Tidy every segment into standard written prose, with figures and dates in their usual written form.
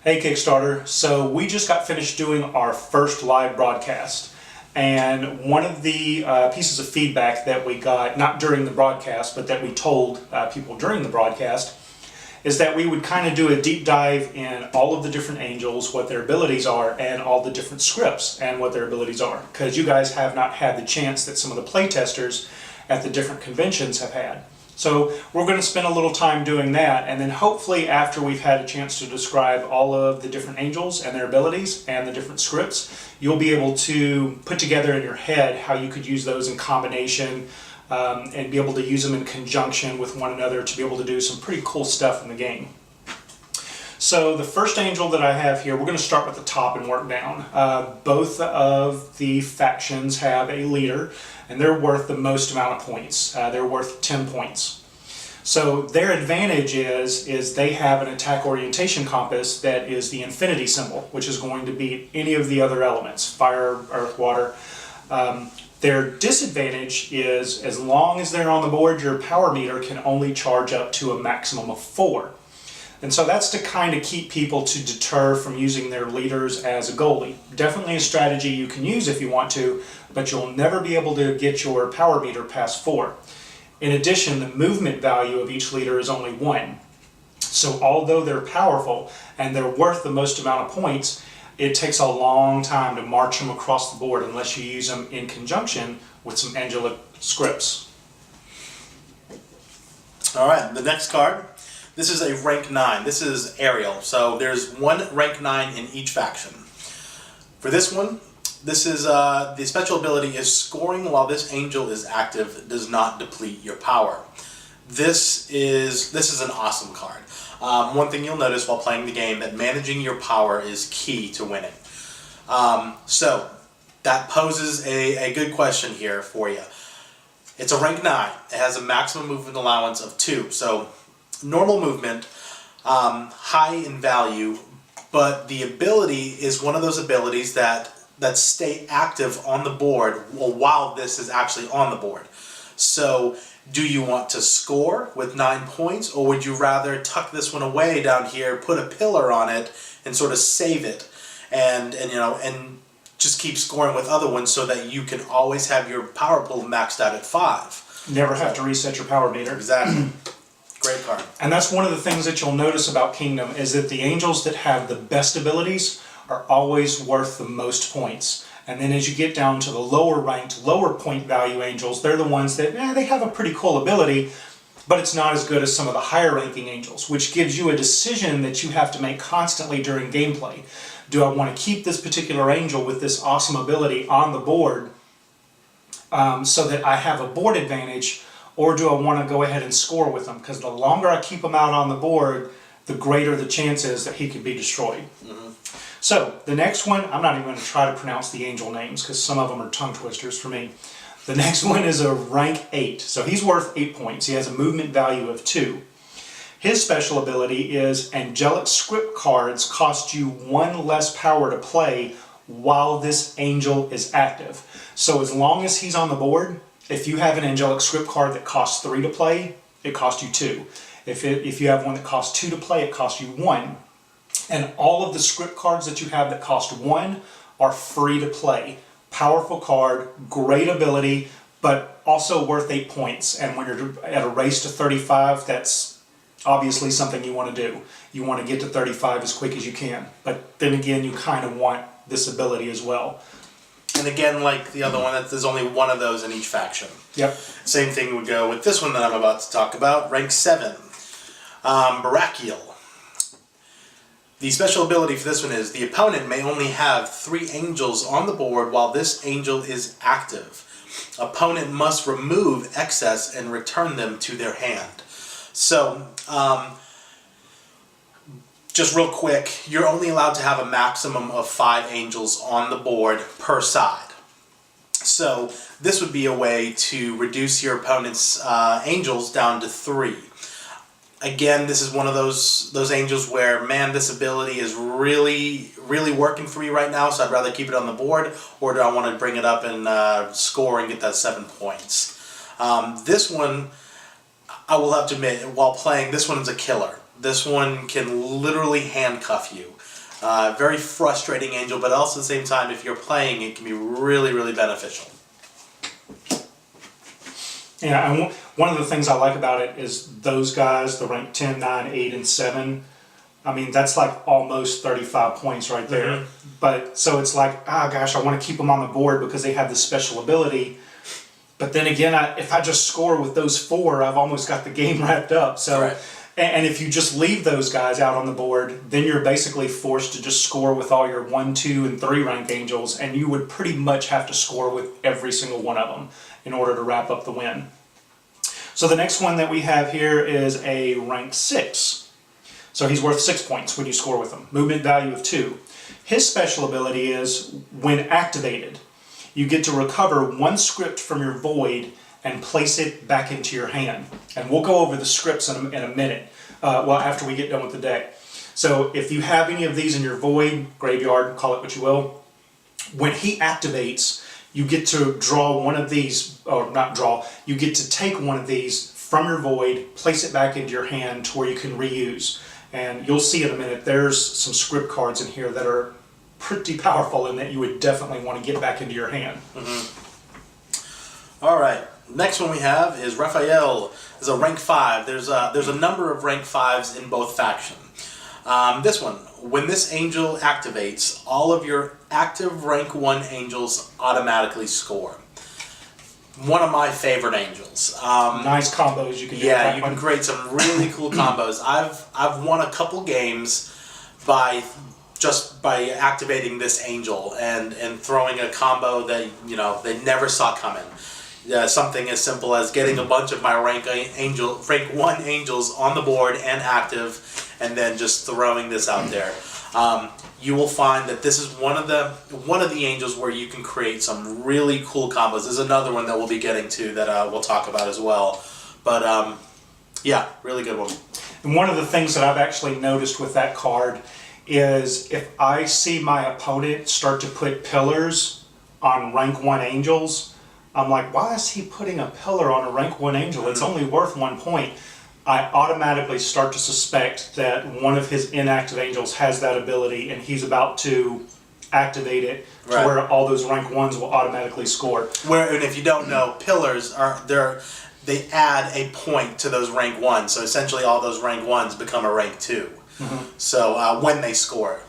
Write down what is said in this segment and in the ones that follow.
Hey Kickstarter, so we just got finished doing our first live broadcast, and one of the pieces of feedback that we got, not during the broadcast, but that we told people during the broadcast, is that we would kind of do a deep dive in all of the different angels, what their abilities are, and all the different scripts and what their abilities are, because you guys have not had the chance that some of the playtesters at the different conventions have had. So we're going to spend a little time doing that, and then hopefully after we've had a chance to describe all of the different angels and their abilities and the different scripts, you'll be able to put together in your head how you could use those in combination and be able to use them in conjunction with one another to be able to do some pretty cool stuff in the game. So the first angel that I have here, we're going to start with the top and work down. Both of the factions have a leader, and they're worth the most amount of points. They're worth 10 points. So their advantage is they have an attack orientation compass that is the infinity symbol, which is going to beat any of the other elements, fire, earth, water. Their disadvantage is as long as they're on the board, your power meter can only charge up to a maximum of 4. And so that's to kind of keep people to deter from using their leaders as a goalie. Definitely a strategy you can use if you want to, but you'll never be able to get your power meter past 4. In addition, the movement value of each leader is only 1. So although they're powerful and they're worth the most amount of points, it takes a long time to march them across the board unless you use them in conjunction with some angelic scripts. Alright, the next card. This is a rank 9. This is Ariel. So there's one rank 9 in each faction. For this one, this is the special ability is scoring while this angel is active does not deplete your power. This is an awesome card. One thing you'll notice while playing the game that managing your power is key to winning. So that poses a good question here for you. It's a rank 9. It has a maximum movement allowance of 2. So normal movement, high in value, but the ability is one of those abilities that stay active on the board while this is actually on the board. So do you want to score with 9 points, or would you rather tuck this one away down here, put a pillar on it, and sort of save it, and just keep scoring with other ones so that you can always have your power pool maxed out at 5? Never have to reset your power meter. Exactly. Great card. And that's one of the things that you'll notice about Kingdom is that the angels that have the best abilities are always worth the most points. And then as you get down to the lower ranked, lower point value angels, they're the ones that, they have a pretty cool ability, but it's not as good as some of the higher ranking angels, which gives you a decision that you have to make constantly during gameplay. Do I want to keep this particular angel with this awesome ability on the board so that I have a board advantage, or do I want to go ahead and score with him? Because the longer I keep him out on the board, the greater the chance is that he could be destroyed. Mm-hmm. So, the next one, I'm not even going to try to pronounce the angel names because some of them are tongue twisters for me. The next one is a rank 8. So he's worth 8 points. He has a movement value of 2. His special ability is angelic script cards cost you 1 less power to play while this angel is active. So as long as he's on the board, if you have an angelic script card that costs 3 to play, it costs you 2. If you have one that costs 2 to play, it costs you 1. And all of the script cards that you have that cost 1 are free to play. Powerful card, great ability, but also worth 8 points. And when you're at a race to 35, that's obviously something you want to do. You want to get to 35 as quick as you can. But then again, you kind of want this ability as well. And again, like the other one, there's only one of those in each faction. Yep. Same thing would go with this one that I'm about to talk about, rank 7. Barakiel. The special ability for this one is the opponent may only have 3 angels on the board while this angel is active. Opponent must remove excess and return them to their hand. So, just real quick, you're only allowed to have a maximum of 5 angels on the board per side. So this would be a way to reduce your opponent's angels down to 3. Again, this is one of those angels where, man, this ability is really working for me right now, so I'd rather keep it on the board, or do I want to bring it up and score and get that 7 points? This one, I will have to admit, while playing, this one is a killer. This one can literally handcuff you. Very frustrating angel, but also at the same time, if you're playing, it can be really, really beneficial. Yeah, and one of the things I like about it is those guys, the rank 10, 9, 8, and 7, I mean, that's like almost 35 points right there. Mm-hmm. But so it's like, gosh, I want to keep them on the board because they have this special ability. But then again, if I just score with those 4, I've almost got the game wrapped up. So, Right. and if you just leave those guys out on the board, then you're basically forced to just score with all your 1, 2, and 3 rank angels, and you would pretty much have to score with every single one of them in order to wrap up the win. So the next one that we have here is a rank 6. So he's worth 6 points when you score with him. Movement value of 2. His special ability is, when activated, you get to recover 1 script from your void and place it back into your hand. And we'll go over the scripts in a minute, after we get done with the deck. So if you have any of these in your void, graveyard, call it what you will, when he activates, you get to draw one of these, or not draw, you get to take one of these from your void, place it back into your hand to where you can reuse. And you'll see in a minute, there's some script cards in here that are pretty powerful and that you would definitely want to get back into your hand. All right, next one we have is Raphael. Is a rank 5. There's a number of rank 5s in both factions. This one, when this angel activates, all of your active rank 1 angels automatically score. One of my favorite angels. Nice combos you can do. Yeah, you can create some really cool combos. I've won a couple games by activating this angel and throwing a combo that they never saw coming. Something as simple as getting a bunch of my rank 1 angels on the board and active, and then just throwing this out there. You will find that this is one of the angels where you can create some really cool combos. There's another one that we'll be getting to that we'll talk about as well. But yeah, really good one. And one of the things that I've actually noticed with that card is if I see my opponent start to put pillars on rank 1 angels, I'm like, why is he putting a pillar on a rank 1 angel? It's only worth 1 point. I automatically start to suspect that one of his inactive angels has that ability and he's about to activate it to Right. where all those rank 1s will automatically score. And if you don't know, pillars they add a point to those rank 1s. So essentially all those rank 1s become a rank 2. So when they score.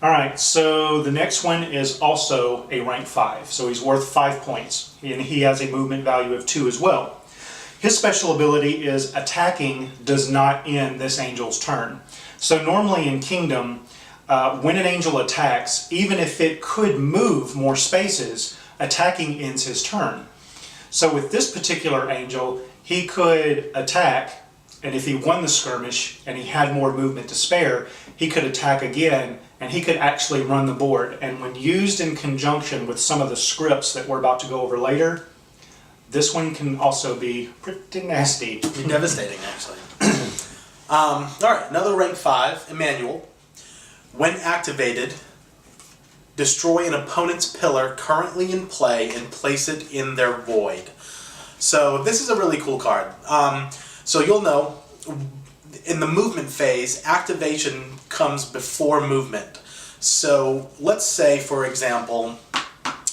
All right, so the next one is also a rank 5. So he's worth 5 points and he has a movement value of 2 as well. His special ability is attacking does not end this angel's turn. So normally in Kingdom, when an angel attacks, even if it could move more spaces, attacking ends his turn. So with this particular angel, he could attack, and if he won the skirmish and he had more movement to spare, he could attack again, and he could actually run the board. And when used in conjunction with some of the scripts that we're about to go over later, this one can also be pretty nasty. Be devastating, actually. All right, another rank 5, Emmanuel. When activated, destroy an opponent's pillar currently in play and place it in their void. So this is a really cool card. So you'll know, in the movement phase, activation comes before movement. So let's say, for example,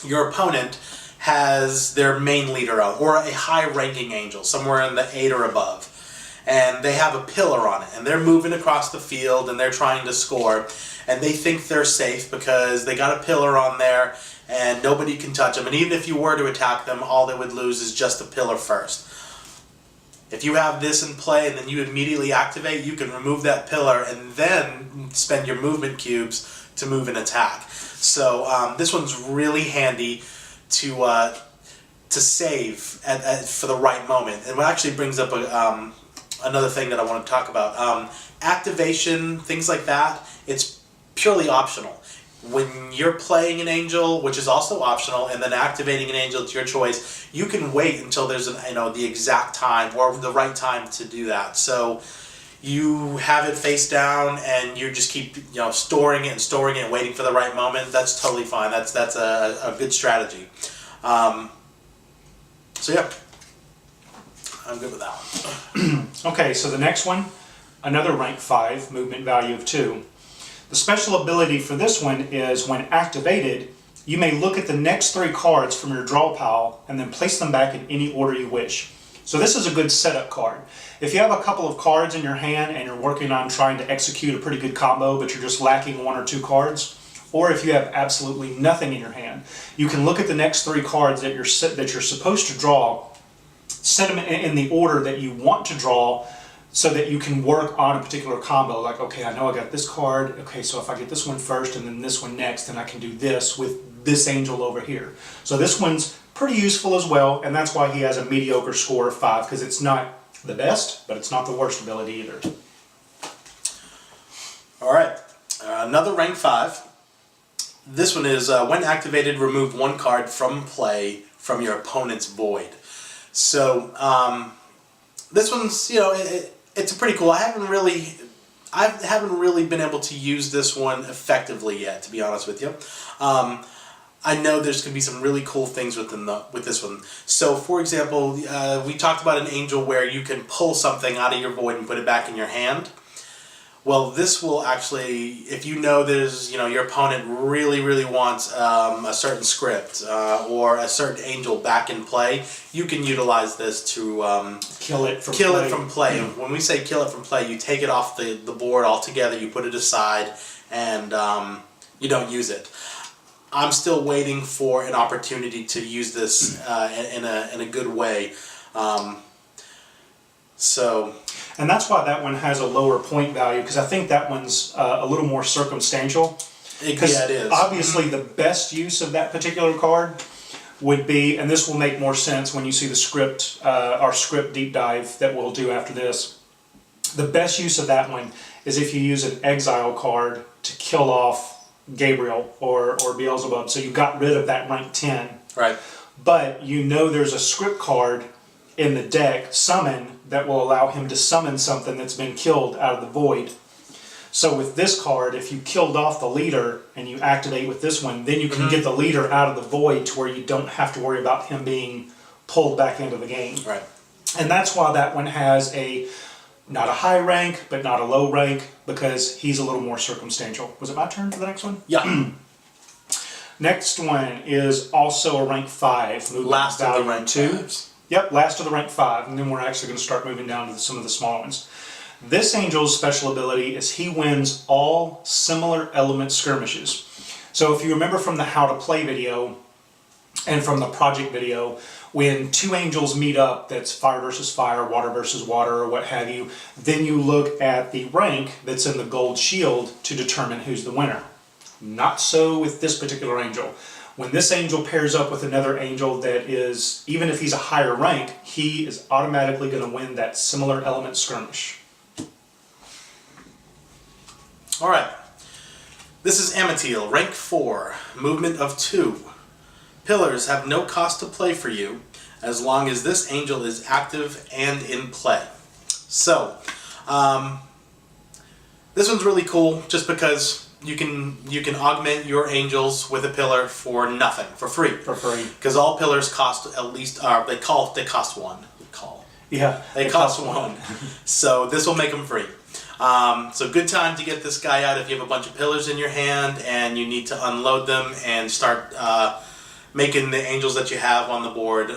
your opponent has their main leader out, or a high-ranking angel, somewhere in the 8 or above, and they have a pillar on it, and they're moving across the field, and they're trying to score, and they think they're safe because they got a pillar on there, and nobody can touch them, and even if you were to attack them, all they would lose is just a pillar first. If you have this in play, and then you immediately activate, you can remove that pillar, and then spend your movement cubes to move and attack. So this one's really handy to save for the right moment. And what actually brings up another thing that I want to talk about. Activation, things like that, it's purely optional. When you're playing an angel, which is also optional, and then activating an angel to your choice, you can wait until there's the exact time or the right time to do that. So you have it face down and you just keep storing it and waiting for the right moment. That's totally fine. That's a good strategy. So yeah, I'm good with that one. Okay, so the next one, another rank 5, movement value of 2. The special ability for this one is when activated, you may look at the next 3 cards from your draw pile and then place them back in any order you wish. So this is a good setup card. If you have a couple of cards in your hand and you're working on trying to execute a pretty good combo, but you're just lacking 1 or 2 cards, or if you have absolutely nothing in your hand, you can look at the next 3 cards that you're supposed to draw, set them in the order that you want to draw, so that you can work on a particular combo. Like, okay, I know I got this card. Okay, so if I get this one first and then this one next, then I can do this with this angel over here. So this one's pretty useful as well, and that's why he has a mediocre score of 5, because it's not the best, but it's not the worst ability either. All right, another rank 5. This one is when activated, remove 1 card from play from your opponent's void. So this one's, you know, it's pretty cool. I haven't really been able to use this one effectively yet, to be honest with you. I know there's going to be some really cool things with this one. So, for example, we talked about an angel where you can pull something out of your void and put it back in your hand. Well, this will actually, if you know there's, you know, your opponent really wants a certain script or a certain angel back in play, you can utilize this to Kill it from play. Mm-hmm. When we say kill it from play, you take it off the board altogether, you put it aside, and you don't use it. I'm still waiting for an opportunity to use this in a good way. And that's why that one has a lower point value, because I think that one's a little more circumstantial. Yeah, it is. Obviously, the best use of that particular card would be, and this will make more sense when you see the script, our script deep dive that we'll do after this. The best use of that one is if you use an exile card to kill off Gabriel or Beelzebub. So you got rid of that rank 10. Right. But you know there's a script card in the deck, summon, that will allow him to summon something that's been killed out of the void. So with this card, if you killed off the leader and you activate with this one, then you can get the leader out of the void to where you don't have to worry about him being pulled back into the game. Right. And that's why that one has not a high rank, but not a low rank, because he's a little more circumstantial. Was it my turn for the next one? Yeah. Next one is also a rank 5. Last of the rank 2. 5s. Yep, last of the rank 5, and then we're actually going to start moving down to some of the smaller ones. This angel's special ability is he wins all similar element skirmishes. So if you remember from the How to Play video and from the project video, when 2 angels meet up, that's fire versus fire, water versus water, or what have you, then you look at the rank that's in the gold shield to determine who's the winner. Not so with this particular angel. When this angel pairs up with another angel that is, even if he's a higher rank, he is automatically going to win that similar element skirmish. Alright. This is Amatiel, rank 4, movement of 2. Pillars have no cost to play for you as long as this angel is active and in play. So, this one's really cool just because you can augment your angels with a pillar for nothing, for free. For free. Because all pillars cost at least, they cost 1. Yeah. They cost 1. So this will make them free. So good time to get this guy out if you have a bunch of pillars in your hand and you need to unload them and start making the angels that you have on the board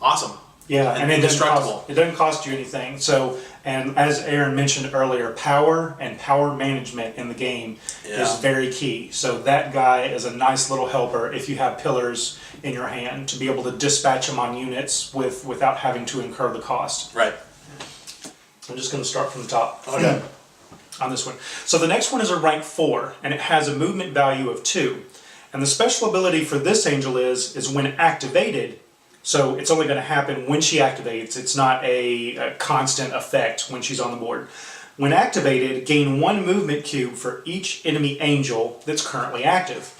awesome. Yeah, and indestructible. It doesn't cost you anything. So, and as Aaron mentioned earlier, power and power management in the game is very key. So that guy is a nice little helper if you have pillars in your hand to be able to dispatch them on units without having to incur the cost. Right. I'm just going to start from the top. Okay. On this one. So the next one is a rank 4, and it has a movement value of 2. And the special ability for this angel is when activated, so it's only going to happen when she activates. It's not a constant effect when she's on the board. When activated, gain 1 movement cube for each enemy angel that's currently active.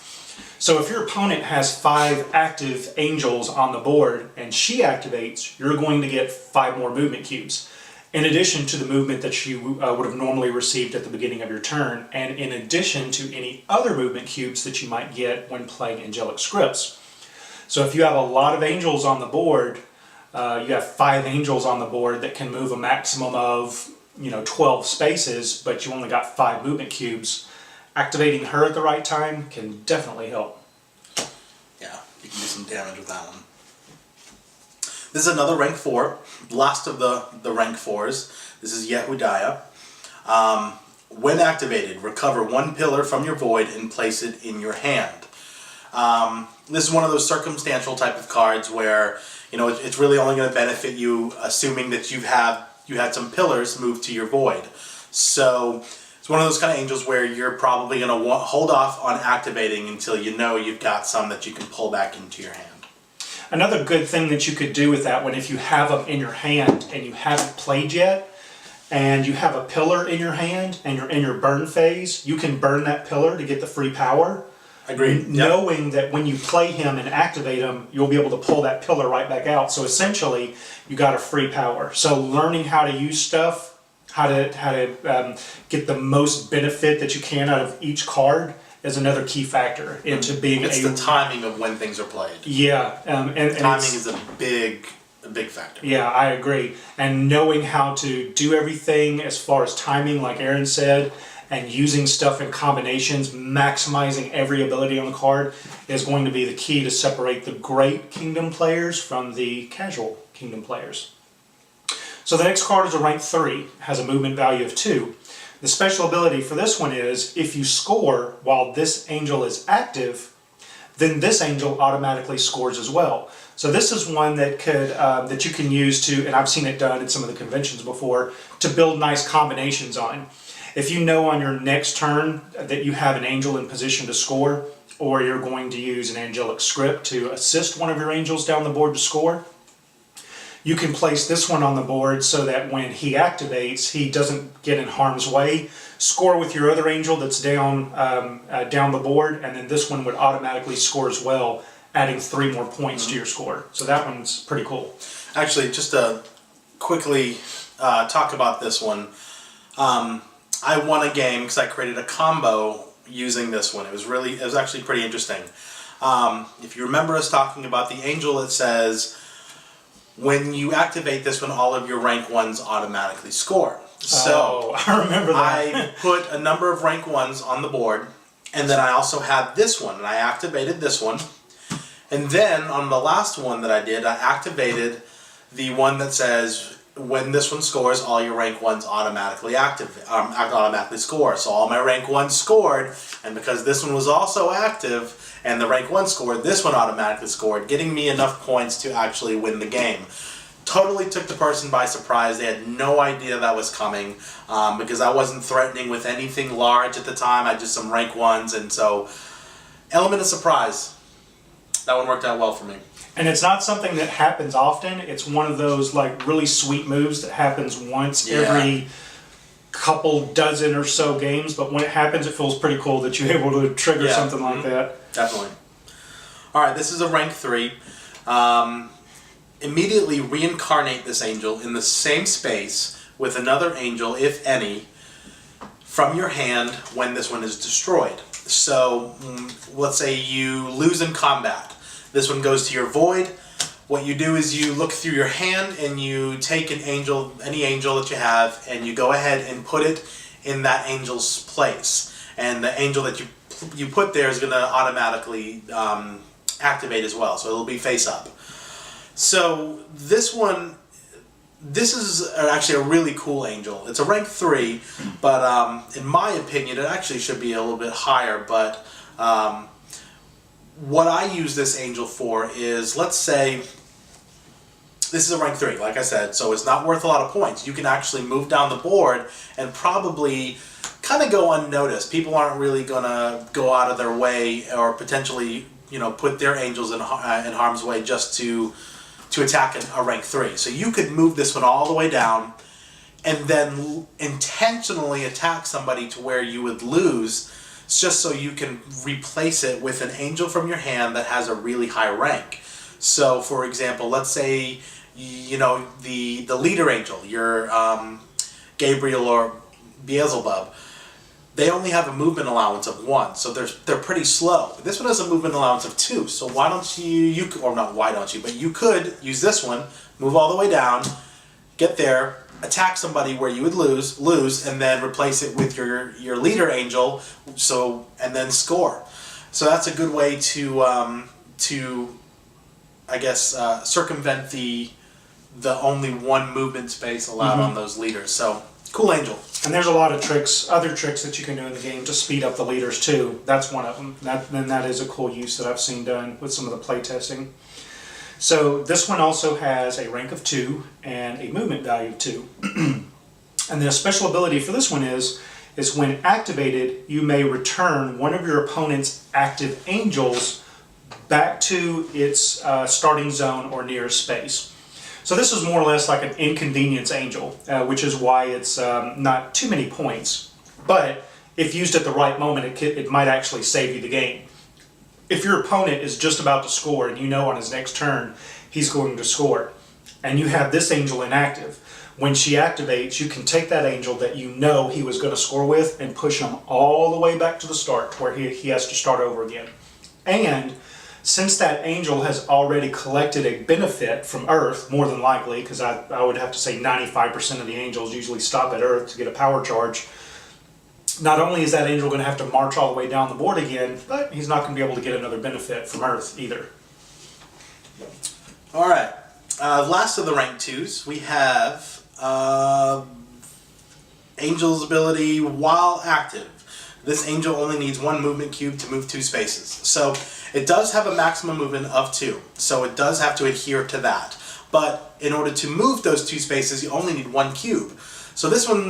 So if your opponent has 5 active angels on the board and she activates, you're going to get 5 more movement cubes, in addition to the movement that you would have normally received at the beginning of your turn, and in addition to any other movement cubes that you might get when playing angelic scripts. So if you have a lot of angels on the board, you have 5 angels on the board that can move a maximum of 12 spaces, but you only got 5 movement cubes. Activating her at the right time can definitely help. Yeah, you can do some damage with that one. This is another rank 4, last of the rank 4s. This is Yehudaya. When activated, recover 1 pillar from your void and place it in your hand. This is one of those circumstantial type of cards where it's really only going to benefit you, assuming that you had some pillars moved to your void. So it's one of those kind of angels where you're probably going to hold off on activating until you've got some that you can pull back into your hand. Another good thing that you could do with that one, if you have them in your hand and you haven't played yet, and you have a pillar in your hand and you're in your burn phase, you can burn that pillar to get the free power. Agreed. Knowing that when you play him and activate him, you'll be able to pull that pillar right back out. So essentially, you got a free power. So learning how to use stuff, how to get the most benefit that you can out of each card is another key factor into being It's the timing of when things are played. Yeah, and timing is a big factor. Yeah, I agree. And knowing how to do everything as far as timing, like Aaron said, and using stuff in combinations, maximizing every ability on the card is going to be the key to separate the great Kingdom players from the casual Kingdom players. So the next card is a rank 3, has a movement value of 2. The special ability for this one is, if you score while this angel is active, then this angel automatically scores as well. So this is one that could that you can use to, and I've seen it done at some of the conventions before, to build nice combinations on. If you know on your next turn that you have an angel in position to score, or you're going to use an angelic script to assist one of your angels down the board to score, you can place this one on the board so that when he activates, he doesn't get in harm's way. Score with your other angel that's down the board, and then this one would automatically score as well, adding 3 more points to your score. So that one's pretty cool. Actually, just to quickly talk about this one, I won a game because I created a combo using this one. It was actually pretty interesting. If you remember us talking about the angel that says, when you activate this one, all of your rank 1s automatically score. So I remember that. I put a number of rank 1s on the board, and then I also had this one, and I activated this one. And then on the last one that I did, I activated the one that says, when this one scores, all your rank 1s automatically score. So all my rank 1s scored, and because this one was also active, and the rank 1 scored, this one automatically scored, getting me enough points to actually win the game. Totally took the person by surprise. They had no idea that was coming, because I wasn't threatening with anything large at the time. I just some rank 1s, and so element of surprise. That one worked out well for me. And it's not something that happens often. It's one of those like really sweet moves that happens once every couple dozen or so games, but when it happens, it feels pretty cool that you're able to trigger something like that. Definitely. All right, this is a rank 3. Immediately reincarnate this angel in the same space with another angel, if any, from your hand when this one is destroyed. So let's say you lose in combat. This one goes to your void. What you do is you look through your hand and you take an angel, any angel that you have, and you go ahead and put it in that angel's place. And the angel that you put there is going to automatically activate as well. So it'll be face up. So this one, this is actually a really cool angel. It's a rank 3, but in my opinion, it actually should be a little bit higher. But what I use this angel for is, let's say, this is a rank 3, like I said, so it's not worth a lot of points. You can actually move down the board and probably kind of go unnoticed. People aren't really going to go out of their way or potentially, put their angels in harm's way just to attack a rank 3. So you could move this one all the way down and then intentionally attack somebody to where you would lose, just so you can replace it with an angel from your hand that has a really high rank. So for example, let's say the leader angel, your Gabriel or Beelzebub, they only have a movement allowance of 1, so they're pretty slow. This one has a movement allowance of 2, so why don't you could use this one, move all the way down, get there, attack somebody where you would lose, and then replace it with your leader angel, and then score. So that's a good way to I guess circumvent the only one movement space allowed on those leaders. So cool angel. And there's a lot of other tricks that you can do in the game to speed up the leaders too. That's one of them. That is a cool use that I've seen done with some of the play testing. So this one also has a rank of 2 and a movement value of 2. And the special ability for this one is when activated, you may return one of your opponent's active angels back to its starting zone or nearest space. So this is more or less like an inconvenience angel, which is why it's not too many points. But if used at the right moment, it might actually save you the game. If your opponent is just about to score and you know on his next turn he's going to score, and you have this angel inactive, when she activates, you can take that angel that you know he was going to score with and push him all the way back to the start where he has to start over again. And since that angel has already collected a benefit from Earth, more than likely, because I would have to say 95% of the angels usually stop at Earth to get a power charge, not only is that angel going to have to march all the way down the board again, but he's not going to be able to get another benefit from Earth either. Alright, last of the rank 2s, we have Angel's ability while active. This angel only needs 1 movement cube to move 2 spaces. So it does have a maximum movement of 2, so it does have to adhere to that. But in order to move those 2 spaces, you only need 1 cube. So this one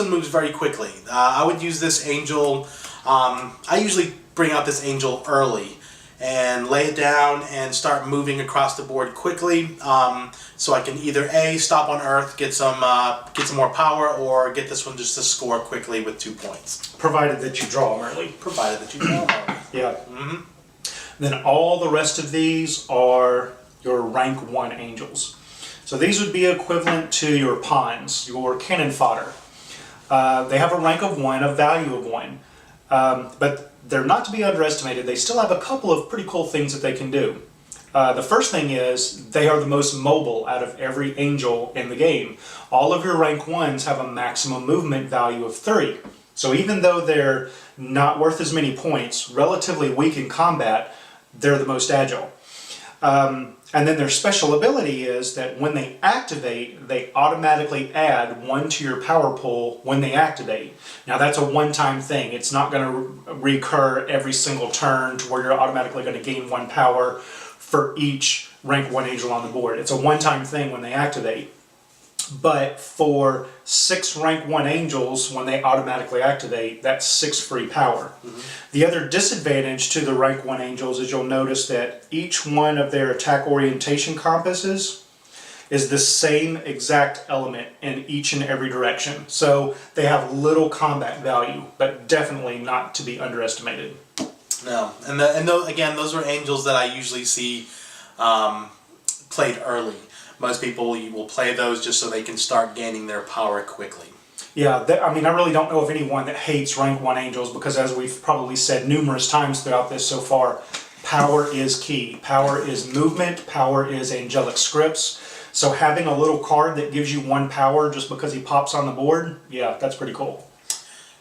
moves very quickly. I would use this angel, I usually bring out this angel early and lay it down and start moving across the board quickly, so I can either A, stop on Earth, get some more power, or get this one just to score quickly with 2 points. Provided that you draw them early. Provided that you draw them early. Yeah. Mm-hmm. Then all the rest of these are your rank 1 angels. So these would be equivalent to your pawns, your cannon fodder. They have a rank of 1, a value of 1. But they're not to be underestimated. They still have a couple of pretty cool things that they can do. The first thing is they are the most mobile out of every angel in the game. All of your rank 1s have a maximum movement value of 3. So even though they're not worth as many points, relatively weak in combat, they're the most agile. And then their special ability is that when they activate, they automatically add 1 to your power pool when they activate. Now that's a one-time thing. It's not going to recur every single turn to where you're automatically going to gain 1 power for each rank 1 angel on the board. It's a one-time thing when they activate. But for 6 rank 1 angels, when they automatically activate, that's 6 free power. Mm-hmm. The other disadvantage to the rank 1 angels is you'll notice that each one of their attack orientation compasses is the same exact element in each and every direction. So they have little combat value, but definitely not to be underestimated. No, and again, those are angels that I usually see played early. Most people will play those just so they can start gaining their power quickly. Yeah, I mean, I really don't know of anyone that hates rank 1 angels because, as we've probably said numerous times throughout this so far, power is key. Power is movement, power is angelic scripts. So having a little card that gives you 1 power just because he pops on the board, yeah, that's pretty cool.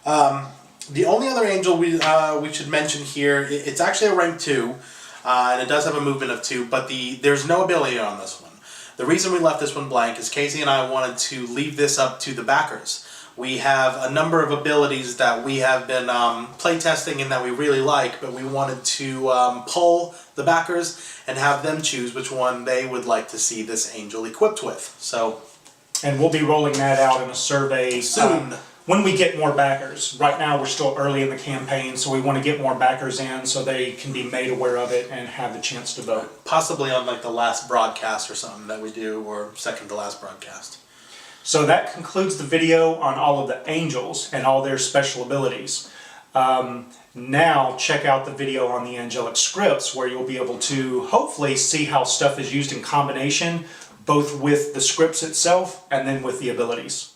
The only other angel we should mention here, it's actually a rank 2, and it does have a movement of 2, but there's no ability on this one. The reason we left this one blank is Casey and I wanted to leave this up to the backers. We have a number of abilities that we have been playtesting and that we really like, but we wanted to poll the backers and have them choose which one they would like to see this angel equipped with. So, and we'll be rolling that out in a survey soon. When we get more backers. Right now we're still early in the campaign, so we want to get more backers in so they can be made aware of it and have the chance to vote. Possibly on like the last broadcast or something that we do, or second to last broadcast. So that concludes the video on all of the angels and all their special abilities. Now check out the video on the angelic scripts where you'll be able to hopefully see how stuff is used in combination, both with the scripts itself and then with the abilities.